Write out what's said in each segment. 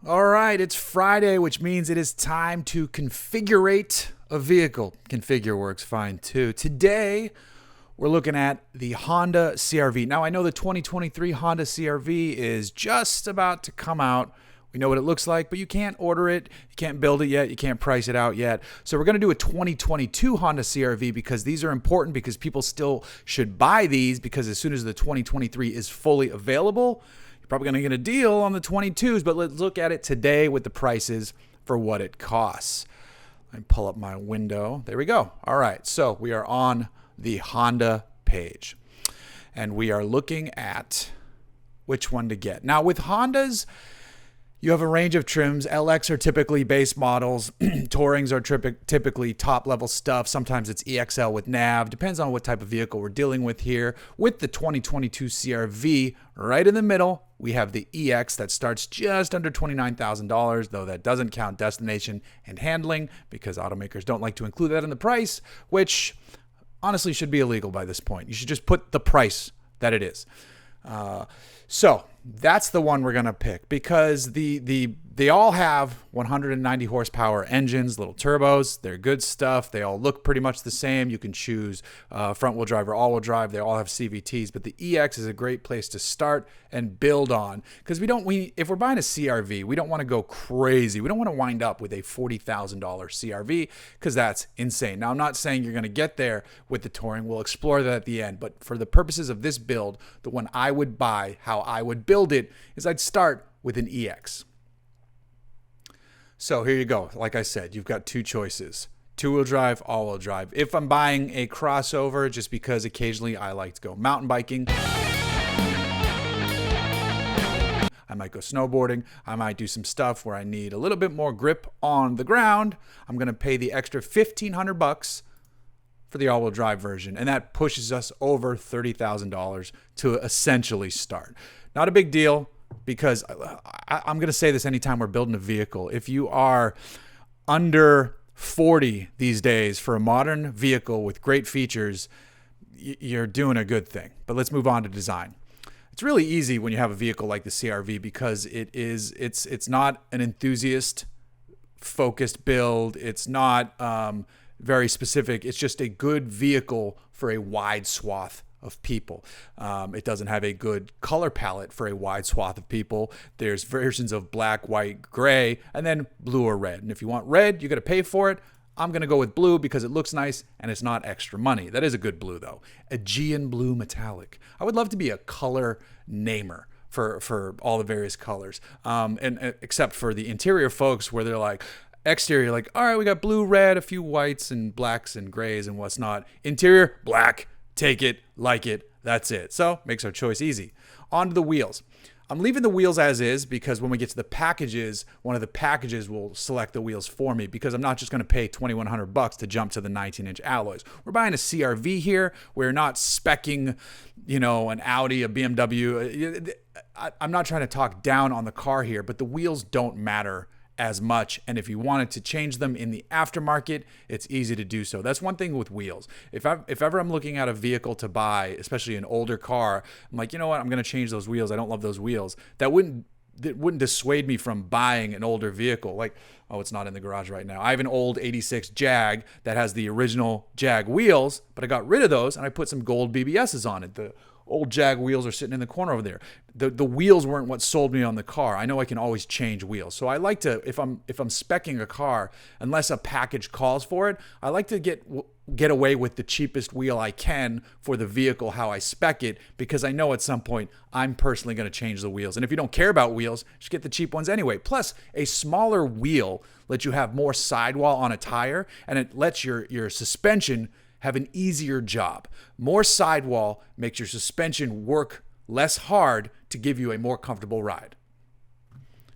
All right, it's Friday, which means it is time to configurate a vehicle. Configure works fine too. Today, we're looking at the Honda CR-V. Now, I know the 2023 Honda CR-V is just about to come out. We know what it looks like, but you can't order it. You can't build it yet. You can't price it out yet. So we're going to do a 2022 Honda CR-V because these are important because people still should buy these because as soon as the 2023 is fully available, probably going to get a deal on the 22s, but let's look at it today with the prices for what it costs. Let me pull up my window. There we go. All right, so we are on the Honda page, and we are looking at which one to get. Now, with Hondas, you have a range of trims. LX are typically base models. Tourings are typically top-level stuff. Sometimes it's EXL with nav. Depends on what type of vehicle we're dealing with here. With the 2022 CR-V, right in the middle, we have the EX that starts just under $29,000, though that doesn't count destination and handling because automakers don't like to include that in the price, which honestly should be illegal by this point. You should just put the price that it is. So that's the one we're going to pick because they all have 190 horsepower engines, little turbos. They're good stuff. They all look pretty much the same. You can choose front wheel drive or all wheel drive. They all have CVTs, but the EX is a great place to start and build on because if we're buying a CR-V, we don't want to go crazy. We don't want to wind up with a $40,000 CR-V because that's insane. Now, I'm not saying you're going to get there with the Touring. We'll explore that at the end, but for the purposes of this build, the one I would buy, how I would build it, is I'd start with an EX. So here you go. Like I said, you've got two choices. Two-wheel drive, all-wheel drive. If I'm buying a crossover, just because occasionally I like to go mountain biking, I might go snowboarding. I might do some stuff where I need a little bit more grip on the ground. I'm going to pay the extra $1,500 for the all-wheel drive version, and that pushes us over $30,000 to essentially start. Not a big deal because I'm going to say this anytime we're building a vehicle. If you are under 40 these days for a modern vehicle with great features, you're doing a good thing. But let's move on to design. It's really easy when you have a vehicle like the CR-V because it's not an enthusiast focused build. It's not very specific. It's just a good vehicle for a wide swath of people. It doesn't have a good color palette for a wide swath of people. There's versions of black, white, gray, and then blue or red. And if you want red, you got to pay for it. I'm going to go with blue because it looks nice and it's not extra money. That is a good blue though. Aegean blue metallic. I would love to be a color namer for all the various colors. And except for the interior folks where they're like, exterior, like, all right, we got blue, red, a few whites and blacks and grays and what's not. Interior, black. Take it, like it, that's it. So makes our choice easy. On to the wheels. I'm leaving the wheels as is because when we get to the packages, one of the packages will select the wheels for me because I'm not just going to pay $2,100 to jump to the 19-inch alloys. We're buying a CR-V here. We're not speccing, an Audi, a BMW. I'm not trying to talk down on the car here, but the wheels don't matter as much, and if you wanted to change them in the aftermarket, it's easy to do so. That's one thing with wheels. If ever I'm looking at a vehicle to buy, especially an older car, I'm like, you know what, I'm going to change those wheels. I don't love those wheels. That wouldn't dissuade me from buying an older vehicle. Like, oh, it's not in the garage right now. I have an old 86 Jag that has the original Jag wheels, but I got rid of those and I put some gold BBSs on it. The old Jag wheels are sitting in the corner over there. The wheels weren't what sold me on the car. I know I can always change wheels. So I like to, if I'm speccing a car, unless a package calls for it, I like to get away with the cheapest wheel I can for the vehicle, how I spec it, because I know at some point I'm personally going to change the wheels. And if you don't care about wheels, just get the cheap ones anyway. Plus, a smaller wheel lets you have more sidewall on a tire, and it lets your suspension have an easier job. More sidewall makes your suspension work less hard to give you a more comfortable ride.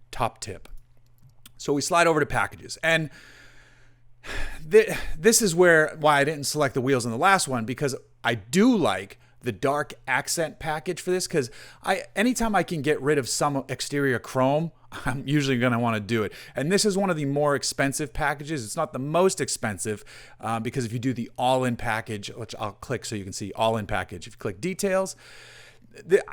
Top tip. So we slide over to packages. And this is why I didn't select the wheels in the last one, because I do like the dark accent package for this, because anytime I can get rid of some exterior chrome, I'm usually going to want to do it. And this is one of the more expensive packages. It's not the most expensive because if you do the all-in package, which I'll click so you can see all-in package. If you click details,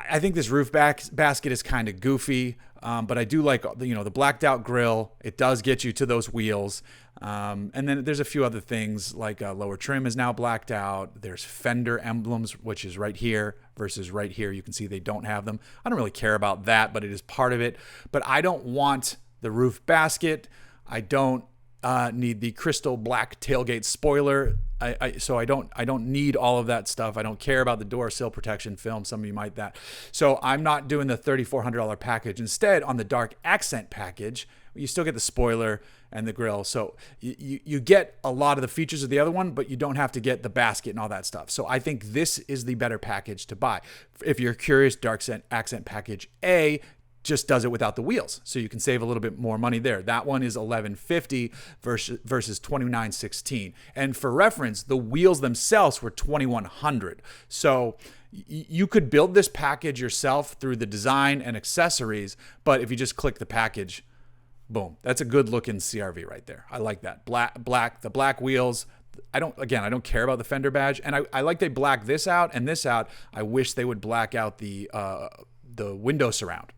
I think this roof basket is kind of goofy. But I do like the blacked out grill. It does get you to those wheels. And then there's a few other things like lower trim is now blacked out. There's fender emblems, which is right here versus right here. You can see they don't have them. I don't really care about that, but it is part of it. But I don't want the roof basket. I don't need the crystal black tailgate spoiler. So I don't need all of that stuff. I don't care about the door sill protection film. Some of you might that. So I'm not doing the $3,400 package. Instead, on the dark accent package, you still get the spoiler and the grill. So you get a lot of the features of the other one, but you don't have to get the basket and all that stuff. So I think this is the better package to buy. If you're curious, dark accent package A just does it without the wheels, so you can save a little bit more money there. That one is $1,150 versus $2,916. And for reference, the wheels themselves were $2,100. So you could build this package yourself through the design and accessories, but if you just click the package, boom, that's a good looking CRV right there. I like that. The black wheels. I don't care about the fender badge, and I like they black this out and this out. I wish they would black out the window surround.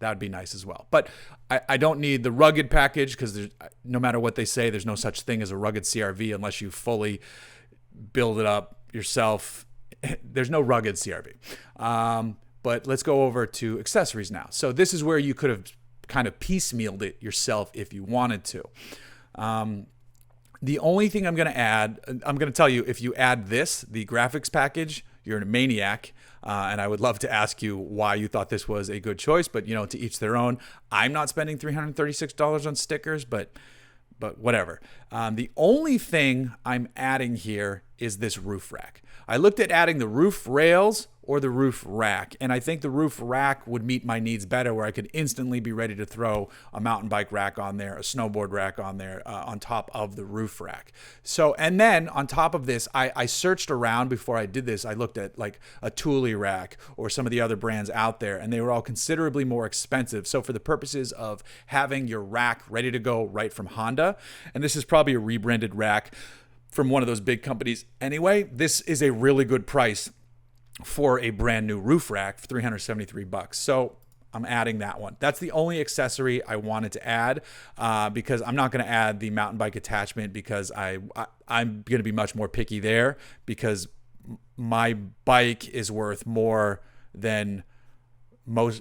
That would be nice as well. But I don't need the rugged package because no matter what they say, there's no such thing as a rugged CRV unless you fully build it up yourself. There's no rugged CRV. But let's go over to accessories now. So this is where you could have kind of piecemealed it yourself if you wanted to. The only thing I'm going to add, I'm going to tell you, if you add this, the graphics package, you're a maniac. And I would love to ask you why you thought this was a good choice, but to each their own. I'm not spending $336 on stickers, but whatever. The only thing I'm adding here is this roof rack. I looked at adding the roof rails or the roof rack, and I think the roof rack would meet my needs better, where I could instantly be ready to throw a mountain bike rack on there, a snowboard rack on there, on top of the roof rack. So, and then on top of this, I searched around before I did this. I looked at like a Thule rack or some of the other brands out there, and they were all considerably more expensive. So for the purposes of having your rack ready to go right from Honda, and this is probably a rebranded rack from one of those big companies anyway, this is a really good price for a brand new roof rack for $373. So I'm adding that one. That's the only accessory I wanted to add because I'm not going to add the mountain bike attachment because I'm going to be much more picky there because my bike is worth more than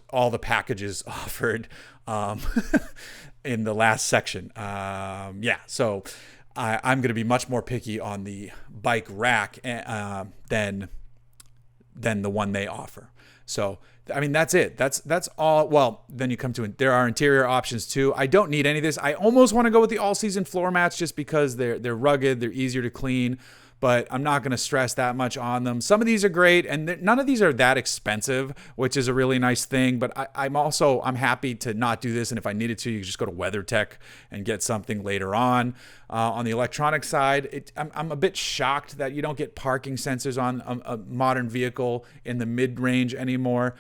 all the packages offered in the last section. So I'm going to be much more picky on the bike rack than the one they offer. So, I mean, that's it. That's all. Well, then you come to there are interior options too. I don't need any of this. I almost want to go with the all-season floor mats just because they're rugged, they're easier to clean, but I'm not going to stress that much on them. Some of these are great, and none of these are that expensive, which is a really nice thing. But I'm happy to not do this, and if I needed to, you could just go to WeatherTech and get something later on. On the electronic side, I'm a bit shocked that you don't get parking sensors on a modern vehicle in the mid-range anymore.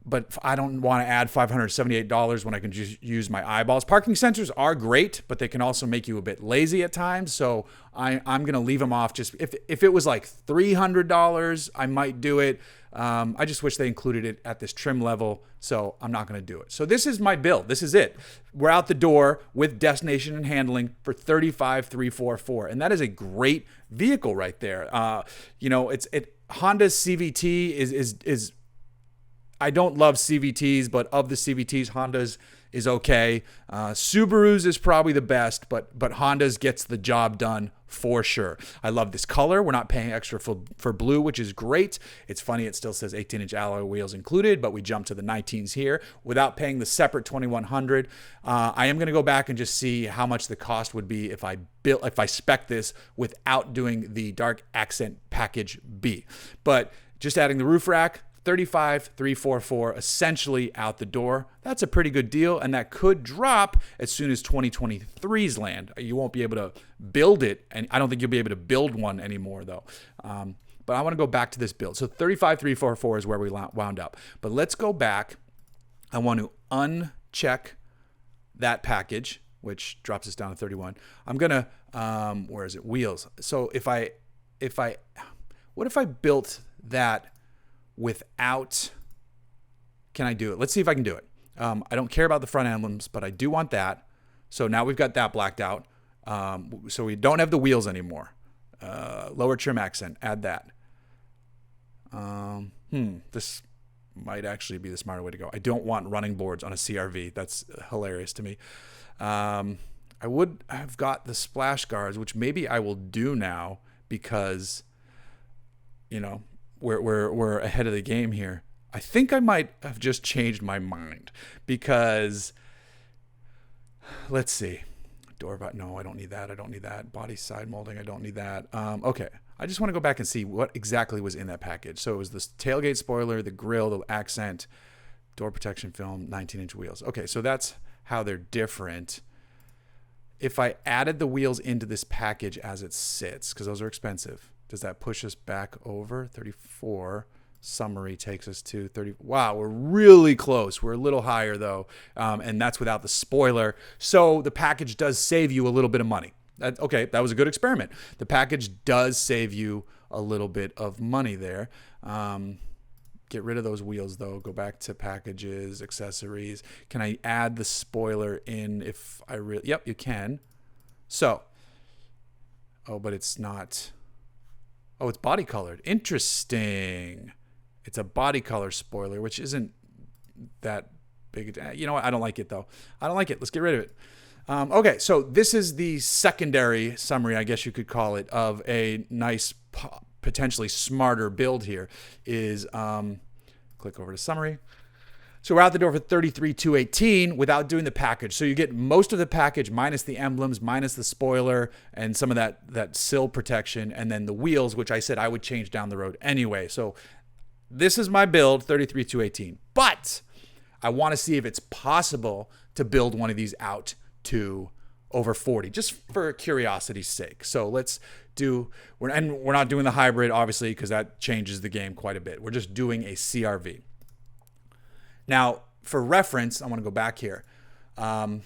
But I don't want to add $578 when I can just use my eyeballs. Parking sensors are great, but they can also make you a bit lazy at times. So I'm going to leave them off. Just if it was like $300, I might do it. I just wish they included it at this trim level, so I'm not going to do it. So this is my build. This is it. We're out the door with destination and handling for $35,344, and that is a great vehicle right there. Honda's CVT is I don't love CVTs, but of the CVTs, Honda's is okay. Subaru's is probably the best, but Honda's gets the job done for sure. I love this color. We're not paying extra for blue, which is great. It's funny, it still says 18-inch alloy wheels included, but we jump to the 19s here without paying the separate $2,100. I am going to go back and just see how much the cost would be if I spec this without doing the dark accent package B. But just adding the roof rack, $35,344 essentially out the door. That's a pretty good deal, and that could drop as soon as 2023's land. You won't be able to build it, and I don't think you'll be able to build one anymore, though. But I want to go back to this build. So $35,344 is where we wound up. But let's go back. I want to uncheck that package, which drops us down to 31. I'm gonna where is it? Wheels. So what if I built that without, can I do it? Let's see if I can do it. I don't care about the front emblems, but I do want that. So now we've got that blacked out. So we don't have the wheels anymore. Lower trim accent, add that. This might actually be the smarter way to go. I don't want running boards on a CRV. That's hilarious to me. I would have got the splash guards, which maybe I will do now because, you know, we're ahead of the game here. I think I might have just changed my mind because, let's see. No, I don't need that. I don't need that. Body side molding, I don't need that. Okay. I just want to go back and see what exactly was in that package. So it was the tailgate spoiler, the grille, the accent, door protection film, 19-inch wheels. Okay, so that's how they're different. If I added the wheels into this package as it sits, because those are expensive, does that push us back over? 34. Summary takes us to 30. Wow, we're really close. We're a little higher though, and that's without the spoiler. So the package does save you a little bit of money. Okay, that was a good experiment. The package does save you a little bit of money there. Get rid of those wheels though. Go back to packages, accessories. Can I add the spoiler in if I really? Yep, you can. So, but it's not. Oh, it's body colored. Interesting. It's a body color spoiler, which isn't that big. You know what? I don't like it though. I don't like it. Let's get rid of it. Okay, so this is the secondary summary, I guess you could call it, of a nice, potentially smarter build here. Is click over to summary. So we're out the door for $33,218 without doing the package. So you get most of the package minus the emblems, minus the spoiler, and some of that sill protection, and then the wheels, which I said I would change down the road anyway. So this is my build, $33,218. But I want to see if it's possible to build one of these out to over 40, just for curiosity's sake. So let's do, we're not doing the hybrid, obviously, because that changes the game quite a bit. We're just doing a CRV. Now, for reference, I want to go back here. No,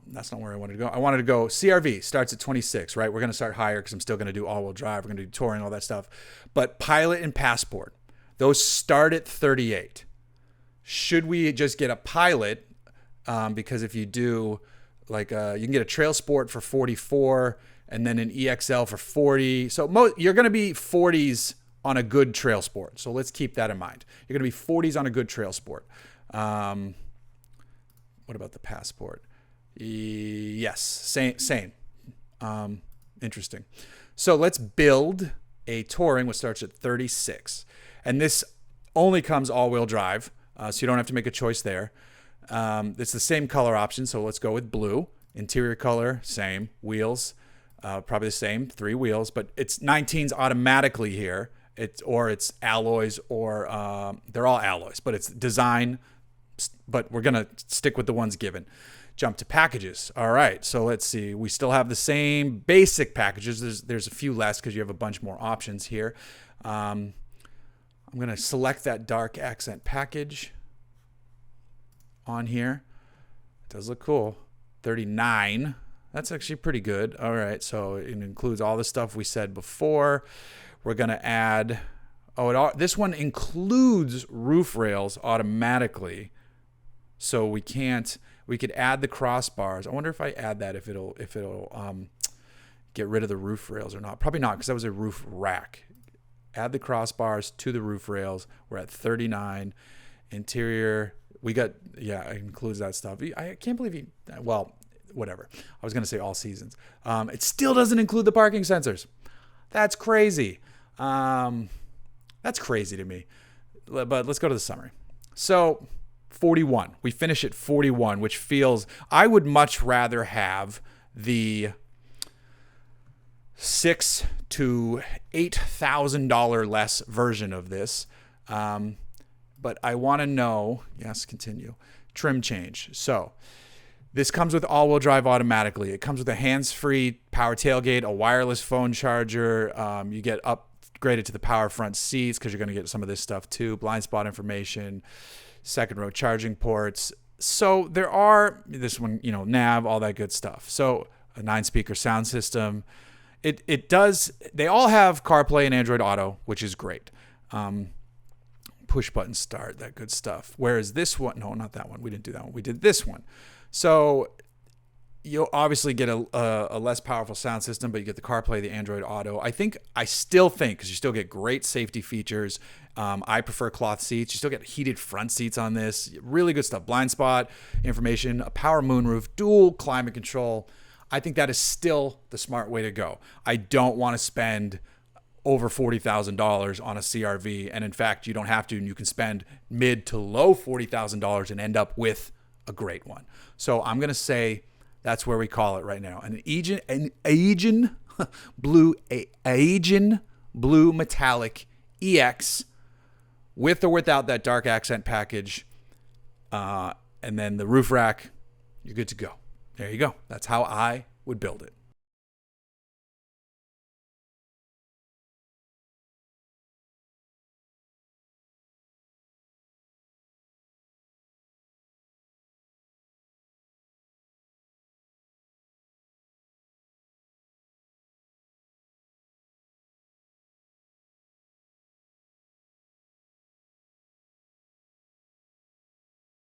that's not where I wanted to go. I wanted to go CRV starts at 26, right? We're going to start higher because I'm still going to do all-wheel drive. We're going to do touring, all that stuff. But Pilot and Passport, those start at 38. Should we just get a Pilot? Because if you do, like, you can get a Trail Sport for 44 and then an EXL for 40. So you're going to be 40s on a good Trail Sport. So let's keep that in mind. You're going to be 40s on a good Trail Sport. What about the Passport? Yes, same. Interesting. So let's build a touring, which starts at 36. And this only comes all-wheel drive, so you don't have to make a choice there. It's the same color option, so let's go with blue. Interior color, same. Wheels, probably the same, 3 wheels, but it's 19s automatically here. It's alloys, or they're all alloys, but it's design, but we're going to stick with the ones given. Jump to packages. All right, so let's see. We still have the same basic packages. There's a few less because you have a bunch more options here. I'm going to select that dark accent package on here. It does look cool. 39. That's actually pretty good. All right, so it includes all the stuff we said before. We're going to add, this one includes roof rails automatically. So we could add the crossbars. I wonder if I add that, if it'll get rid of the roof rails or not. Probably not, because that was a roof rack. Add the crossbars to the roof rails. We're at 39. Interior, it includes that stuff. I can't believe whatever. I was going to say all seasons. It still doesn't include the parking sensors. That's crazy. That's crazy to me. But let's go to the summary. So 41. We finish at 41, which feels, I would much rather have the $6,000 to $8,000 less version of this. But I want to know, yes, continue. Trim change. So this comes with all-wheel drive automatically. It comes with a hands-free power tailgate, a wireless phone charger. You get upgraded to the power front seats because you're going to get some of this stuff too. Blind spot information, second row charging ports. So there are, this one, nav, all that good stuff. So a 9-speaker sound system. They all have CarPlay and Android Auto, which is great. push button start, that good stuff. Whereas this one, no, not that one. We didn't do that one. We did this one. So you'll obviously get a less powerful sound system, but you get the CarPlay, the Android Auto. I still think, because you still get great safety features. I prefer cloth seats. You still get heated front seats on this. Really good stuff. Blind spot information, a power moonroof, dual climate control. I think that is still the smart way to go. I don't want to spend over $40,000 on a CRV. And in fact, you don't have to, and you can spend mid to low $40,000 and end up with a great one. So I'm going to say that's where we call it right now. An Asian blue metallic EX with or without that dark accent package. And then the roof rack, you're good to go. There you go. That's how I would build it.